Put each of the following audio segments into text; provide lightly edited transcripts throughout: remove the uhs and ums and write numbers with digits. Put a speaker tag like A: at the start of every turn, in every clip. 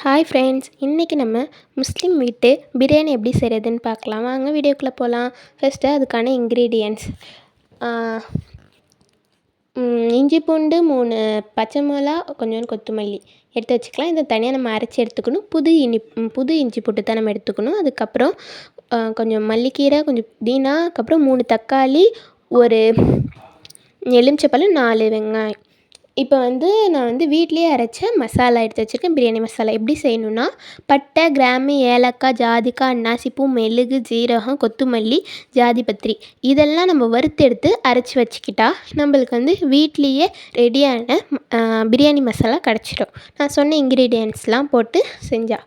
A: Hi friends, இன்றைக்கி நம்ம முஸ்லீம் வீட்டு பிரியாணி எப்படி செய்கிறதுன்னு பார்க்கலாம். வாங்க வீடியோக்குள்ளே போகலாம். ஃபஸ்ட்டு அதுக்கான இன்க்ரீடியன்ட்ஸ்: இஞ்சி பூண்டு 3 பச்சை மிளகா, கொஞ்சோண்டு கொத்தமல்லி எடுத்து வச்சுக்கலாம். இதை தனியாக நம்ம அரைச்சி எடுத்துக்கணும். புது இஞ்சி போட்டு தான் நம்ம எடுத்துக்கணும். அதுக்கப்புறம் கொஞ்சம் மல்லிக்கீரை, கொஞ்சம் புதினா, அதுக்கப்புறம் 3 தக்காளி, ஒரு எலுமிச்சைப்பழம், 4 வெங்காயம். இப்போ நான் வீட்டிலேயே அரைச்ச மசாலா எடுத்து வச்சுருக்கேன். பிரியாணி மசாலா எப்படி செய்யணுன்னா, பட்டை, கிராம்பு, ஏலக்காய், ஜாதிக்காய், அன்னாசிப்பூ, மெளகு, ஜீரகம், கொத்தமல்லி, ஜாதிபத்திரி இதெல்லாம் நம்ம வறுத்தெடுத்து அரைச்சி வச்சுக்கிட்டா நம்மளுக்கு வீட்லேயே ரெடியான பிரியாணி மசாலா கிடச்சிடும். நான் சொன்ன இன்க்ரீடியன்ட்ஸ்லாம் போட்டு செஞ்சா.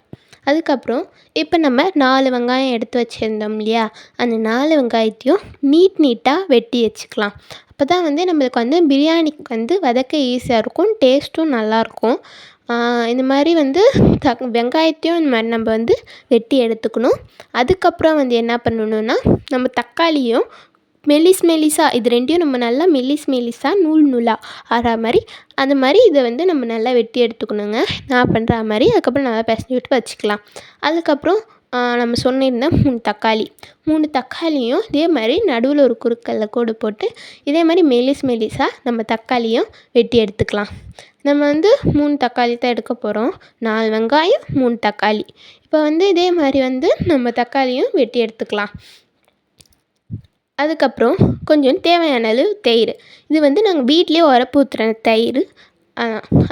A: அதுக்கப்புறம் இப்போ நம்ம 4 வெங்காயம் எடுத்து வச்சுருந்தோம் இல்லையா, அந்த 4 வெங்காயத்தையும் நீட்டாக வெட்டி வச்சுக்கலாம். அப்போ தான் நம்மளுக்கு பிரியாணிக்கு வதக்க ஈஸியாக இருக்கும், டேஸ்ட்டும் நல்லாயிருக்கும். இந்த மாதிரி வெங்காயத்தையும் இந்த மாதிரி நம்ம வெட்டி எடுத்துக்கணும். அதுக்கப்புறம் என்ன பண்ணணுன்னா, நம்ம தக்காளியும் மெலிசாக இது ரெண்டையும் நம்ம நல்லா மெலிசாக நூலாக ஆறா மாதிரி அந்த மாதிரி இதை நம்ம நல்லா வெட்டி எடுத்துக்கணுங்க. நான் பண்ணுற மாதிரி. அதுக்கப்புறம் நல்லா பிசைஞ்சு விட்டு வச்சுக்கலாம். அதுக்கப்புறம் நம்ம சொன்னிருந்த 3 தக்காளியும் இதே மாதிரி நடுவில் ஒரு குறுக்கல்ல கோடு போட்டு இதே மாதிரி மெலிசாக நம்ம தக்காளியும் வெட்டி எடுத்துக்கலாம். நம்ம 3 தக்காளி தான் எடுக்க போகிறோம். 4 வெங்காயம், 3 தக்காளி. இப்போ இதே மாதிரி நம்ம தக்காளியும் வெட்டி எடுத்துக்கலாம். அதுக்கப்புறம் கொஞ்சம் தேவையான அளவு தயிர். இது நாங்கள் வீட்டிலே உரப்பு ஊற்றுற தயிர்.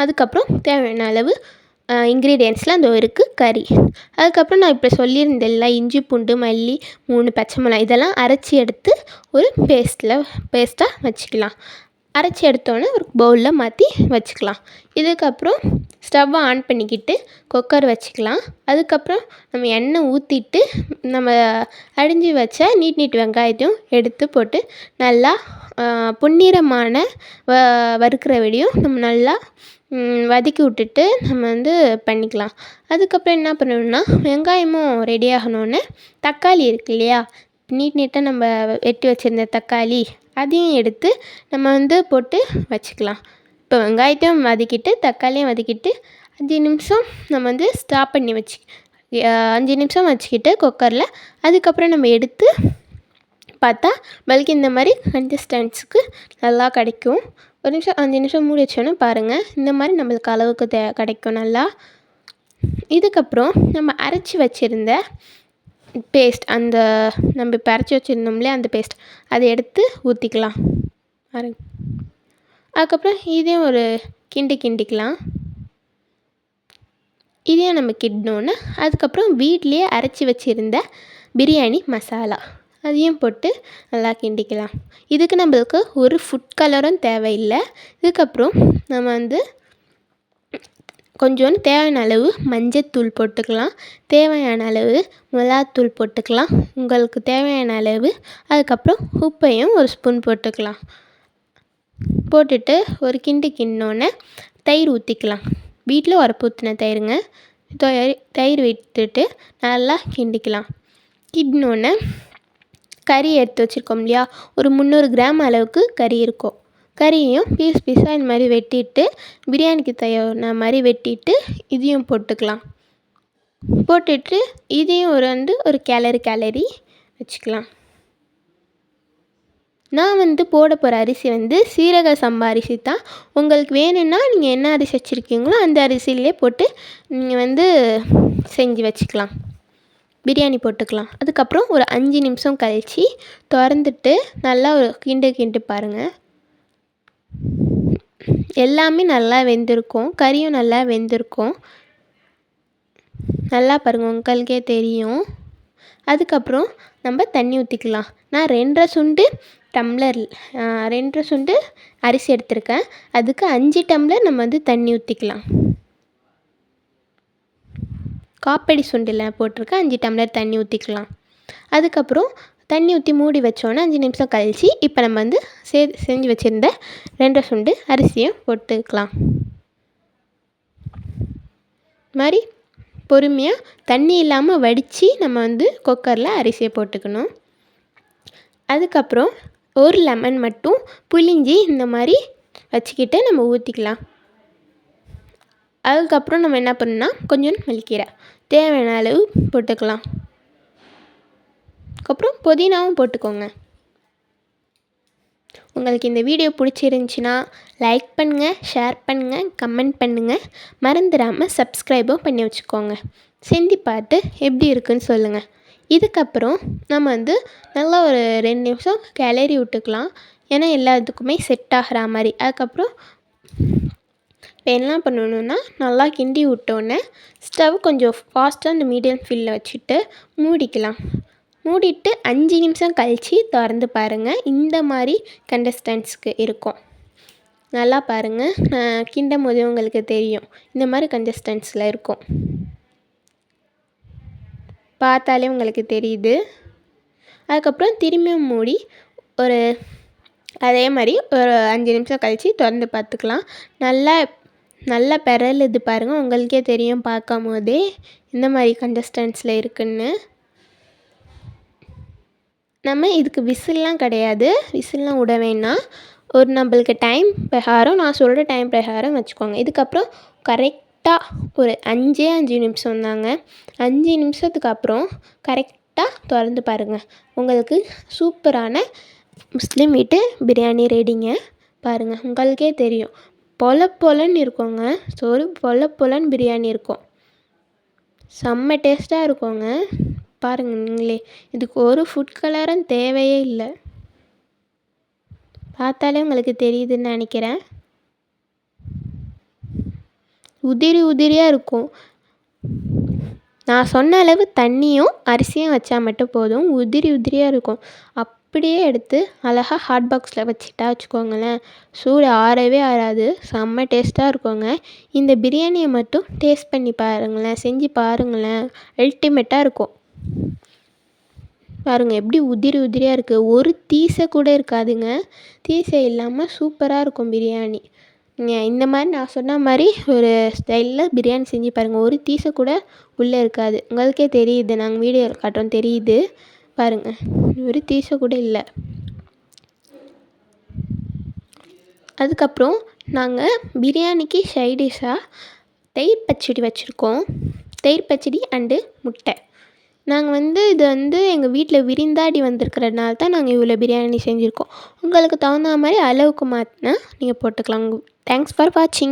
A: அதுக்கப்புறம் தேவையான அளவு இன்க்ரீடியன்ட்ஸில் அந்த இருக்குது கறி. அதுக்கப்புறம் நான் இப்போ சொல்லியிருந்தேன்ல, இஞ்சி பூண்டு, மல்லி, 3 பச்சை மிளகாய் இதெல்லாம் அரைச்சி எடுத்து ஒரு பேஸ்ட்டாக வச்சுக்கலாம். அரைச்சி எடுத்தோன்னே ஒரு பவுலில் மாற்றி வச்சுக்கலாம். இதுக்கப்புறம் ஸ்டவ்வை ஆன் பண்ணிக்கிட்டு குக்கர் வச்சுக்கலாம். அதுக்கப்புறம் நம்ம எண்ணெய் ஊற்றிட்டு நம்ம அரிஞ்சு வச்ச நீட் வெங்காயத்தையும் எடுத்து போட்டு நல்லா பொன்னிறமான வறுக்கிற வரையும் நம்ம நல்லா வதக்கி விட்டுட்டு நம்ம பண்ணிக்கலாம். அதுக்கப்புறம் என்ன பண்ணணுன்னா, வெங்காயமும் ரெடி ஆகணுன்னு தக்காளி இருக்கு இல்லையா, நீட்டாக நம்ம வெட்டி வச்சுருந்த தக்காளி அதையும் எடுத்து நம்ம போட்டு வச்சுக்கலாம். இப்போ வெங்காயத்தையும் வதக்கிட்டு தக்காளியும் வதக்கிட்டு 5 நிமிஷம் நம்ம ஸ்டாப் பண்ணி 5 நிமிஷம் வச்சுக்கிட்டு குக்கரில் அதுக்கப்புறம் நம்ம எடுத்து பார்த்தா பல்கி இந்த மாதிரி கன்சிஸ்டன்ஸுக்கு நல்லா கிடைக்கும். 5 நிமிஷம் மூடி வச்சோன்னே பாருங்கள், இந்த மாதிரி நம்மளுக்கு அளவுக்கு கிடைக்கும் நல்லா. இதுக்கப்புறம் நம்ம அரைச்சி வச்சுருந்த பேஸ்ட், நம்ம இப்போ அரைச்சி வச்சுருந்தோம்லையே அந்த பேஸ்ட் அதை எடுத்து ஊற்றிக்கலாம். அதுக்கப்புறம் இதையும் ஒரு கிண்டிக்கலாம். இதையும் நம்ம கிண்டினோன்னு அதுக்கப்புறம் வீட்டிலேயே அரைச்சி வச்சுருந்த பிரியாணி மசாலா அதையும் போட்டு நல்லா கிண்டிக்கலாம். இதுக்கு நம்மளுக்கு ஒரு ஃபுட் கலரும் தேவையில்லை. இதுக்கப்புறம் நம்ம கொஞ்சோண்டு தேவையான அளவு மஞ்சத்தூள் போட்டுக்கலாம், தேவையான அளவு மிளகாத்தூள் போட்டுக்கலாம், உங்களுக்கு தேவையான அளவு. அதுக்கப்புறம் உப்பையும் ஒரு ஸ்பூன் போட்டுக்கலாம். போட்டுட்டு ஒரு கிண்டினோன்னே தயிர் ஊற்றிக்கலாம். வீட்டில் உரப்பு ஊற்றின தயிருங்க. தயிர் விட்டுட்டு நல்லா கிண்டிக்கலாம். கிண்டினோன்னே கறி எடுத்து வச்சுருக்கோம் இல்லையா, ஒரு 300 கிராம் அளவுக்கு கறி இருக்கும். கறியையும் பீஸாக இந்த மாதிரி வெட்டிட்டு பிரியாணிக்கு தேவையான மாதிரி வெட்டிட்டு இதையும் போட்டுக்கலாம். போட்டுட்டு இதையும் ஒரு கிளறி வச்சுக்கலாம். நான் போட போகிற அரிசி சீரக சம்பா அரிசி தான். உங்களுக்கு வேணும்னா நீங்கள் என்ன அரிசி வச்சுருக்கீங்களோ அந்த அரிசியிலே போட்டு நீங்கள் செஞ்சு வச்சுக்கலாம், பிரியாணி போட்டுக்கலாம். அதுக்கப்புறம் ஒரு 5 நிமிஷம் கழித்து திறந்துட்டு நல்லா ஒரு கிண்டு பாருங்கள். எல்லாமே நல்லா வெந்திருக்கும், கறியும் நல்லா வெந்திருக்கும். நல்லா பாருங்கள், உங்களுக்கே தெரியும். அதுக்கப்புறம் நம்ம தண்ணி ஊற்றிக்கலாம். நான் 2 சுண்டு அரிசி எடுத்திருக்கேன். அதுக்கு 5 டம்ளர் நம்ம தண்ணி ஊற்றிக்கலாம். காப்படி சுண்டில் போட்டிருக்கேன், 5 டம்ளர் தண்ணி ஊற்றிக்கலாம். அதுக்கப்புறம் தண்ணி ஊற்றி மூடி வச்சோன்னே 5 நிமிஷம் கழித்து இப்போ நம்ம செஞ்சு வச்சுருந்த 2 சுண்டு அரிசியும் போட்டுக்கலாம். மாதிரி பொறுமையாக தண்ணி இல்லாமல் வடித்து நம்ம குக்கரில் அரிசியை போட்டுக்கணும். அதுக்கப்புறம் ஒரு லெமன் மட்டும் புழிஞ்சி இந்த மாதிரி வச்சுக்கிட்டு நம்ம ஊற்றிக்கலாம். அதுக்கப்புறம் நம்ம என்ன பண்ணணும்னா கொஞ்சம் மல்லிக்கீரை தேவையான அளவு போட்டுக்கலாம். அதுக்கப்புறம் புதினாவும் போட்டுக்கோங்க. உங்களுக்கு இந்த வீடியோ பிடிச்சிருந்துச்சின்னா லைக் பண்ணுங்கள், ஷேர் பண்ணுங்கள், கமெண்ட் பண்ணுங்கள். மறந்துடாமல் சப்ஸ்கிரைபும் பண்ணி வச்சுக்கோங்க. செஞ்சு பார்த்து எப்படி இருக்குன்னு சொல்லுங்கள். இதுக்கப்புறம் நம்ம நல்லா ஒரு 2 நிமிஷம் கிளறி விட்டுக்கலாம். ஏன்னா எல்லாத்துக்குமே செட் ஆகிற மாதிரி. அதுக்கப்புறம் இப்போ என்ன பண்ணணுன்னா நல்லா கிண்டி விட்டோன்னே ஸ்டவ் கொஞ்சம் ஃபாஸ்ட்டாக அந்த மீடியம் ஃப்ளேமில் வச்சுட்டு மூடிக்கலாம். மூடிட்டு 5 நிமிஷம் கழித்து திறந்து பாருங்கள். இந்த மாதிரி கன்சிஸ்டன்சிக்கு இருக்கும். நல்லா பாருங்கள், கிண்டும் போதே உங்களுக்கு தெரியும். இந்த மாதிரி கன்சிஸ்டன்சியில் இருக்கும். பார்த்தாலே உங்களுக்கு தெரியுது. அதுக்கப்புறம் திரும்பியும் மூடி அதே மாதிரி ஒரு 5 நிமிஷம் கழித்து திறந்து பார்த்துக்கலாம். நல்லா பெரலுது பாருங்கள், உங்களுக்கே தெரியும் பார்க்கும் போதே இந்த மாதிரி கன்சிஸ்டன்சியில் இருக்குன்னு. நம்ம இதுக்கு விசில்லாம் கிடையாது, விசில்லாம் விட வேணாம். நம்மளுக்கு டைம் பிரகாரம் நான் சொல்கிற டைம் பிரகாரம் வச்சுக்கோங்க. இதுக்கப்புறம் கரெக்டாக ஒரு 5 நிமிஷம் தாங்க. 5 நிமிஷத்துக்கு அப்புறம் கரெக்டாக திறந்து பாருங்கள். உங்களுக்கு சூப்பரான முஸ்லீம் வீட்டு பிரியாணி ரெடிங்க. பாருங்கள், உங்களுக்கே தெரியும். பொலன்னு இருக்குங்க. பொலன்னு பிரியாணி இருக்கும். செம்ம டேஸ்ட்டாக இருக்குங்க. பாருங்கள் நீங்களே, இதுக்கு ஒரு ஃபுட் கலரும் தேவையே இல்லை. பார்த்தாலே உங்களுக்கு தெரியுதுன்னு நினைக்கிறேன். உதிரியாக இருக்கும். நான் சொன்ன அளவு தண்ணியும் அரிசியும் வச்சா மட்டும் போதும். உதிரியாக இருக்கும். அப்படியே எடுத்து அழகாக ஹாட் பாக்ஸில் வச்சுக்கோங்களேன். சூடு ஆறவே ஆறாது. செம்ம டேஸ்ட்டாக இருக்குங்க. இந்த பிரியாணியை மட்டும் டேஸ்ட் பண்ணி பாருங்களேன், செஞ்சு பாருங்களேன். அல்டிமேட்டாக இருக்கும். பாருங்கள் எப்படி உதிரியாக இருக்குது. ஒரு தீசை கூட இருக்காதுங்க. தீசை இல்லாமல் சூப்பராக இருக்கும் பிரியாணி. இந்த மாதிரி நான் சொன்ன மாதிரி ஒரு ஸ்டைலில் பிரியாணி செஞ்சு பாருங்கள். ஒரு தீசை கூட உள்ளே இருக்காது. உங்களுக்கே தெரியுது, நாங்கள் வீடியோவில் காட்டுறோம் தெரியுது பாருங்கள். ஒரு தீசை கூட இல்லை. அதுக்கப்புறம் நாங்கள் பிரியாணிக்கு சைடிஷ்ஷாக தயிர் பச்சடி வச்சுருக்கோம். தயிர் பச்சடி அண்டு முட்டை. நாங்கள் இது எங்கள் வீட்டில் விருந்தாடி வந்திருக்கிறதுனால தான் நாங்கள் இவ்வளோ பிரியாணி செஞ்சுருக்கோம். உங்களுக்கு தகுந்த மாதிரி அளவுக்கு மாற்றினா நீங்கள் போட்டுக்கலாம். தேங்க்ஸ் ஃபார் வாட்சிங்.